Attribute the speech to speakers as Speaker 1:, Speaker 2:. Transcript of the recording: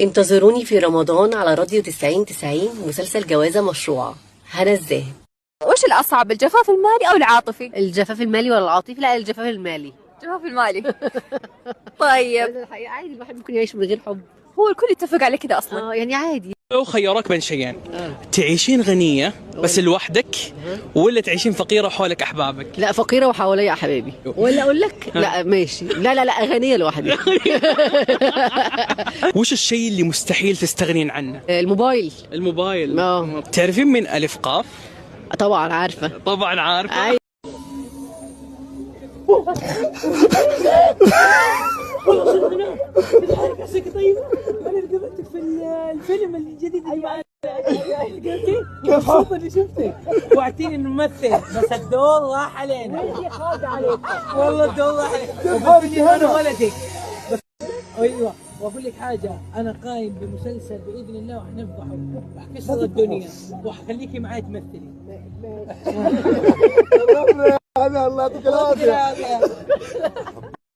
Speaker 1: انتظروني في رمضان على راديو 90 مسلسل جوازة مشروعة هنا الزاهد.
Speaker 2: وش الأصعب، الجفاف المالي أو العاطفي؟
Speaker 1: الجفاف المالي ولا العاطفي؟ لا، الجفاف المالي.
Speaker 2: الجفاف المالي. طيب،
Speaker 1: الحقيقة عادي الواحد ممكن يعيش من غير حب.
Speaker 2: هو الكل يتفق على كده أصلا.
Speaker 1: يعني عادي.
Speaker 3: لو خيروك بين شيئين، تعيشين غنية بس لوحدك، ولا تعيشين فقيرة وحولك أحبابك؟
Speaker 1: لا، فقيرة وحواليا حبايبي. ولا أقول لك لا ماشي، لا غنية لوحدي.
Speaker 3: وش الشيء اللي مستحيل تستغنين عنه؟
Speaker 1: الموبايل.
Speaker 3: الموبايل.
Speaker 1: اه.
Speaker 3: تعرفين من ألف قاف؟
Speaker 1: طبعا عارفة.
Speaker 3: طبعا عارفة.
Speaker 1: أي.
Speaker 4: طيب انا قابلتك في الفيلم الجديد اللي كيف مبسوط اني شفتك. وعدتيني نمثل بس الدور راح علينا. والله الدور راح علينا. انا ولدك بس. ايوه، واقول لك حاجه، انا قايم بمسلسل باذن الله وحنفضحه وحكسر الدنيا وحخليكي معي تمثلي.
Speaker 5: الله يعطيك العافيه.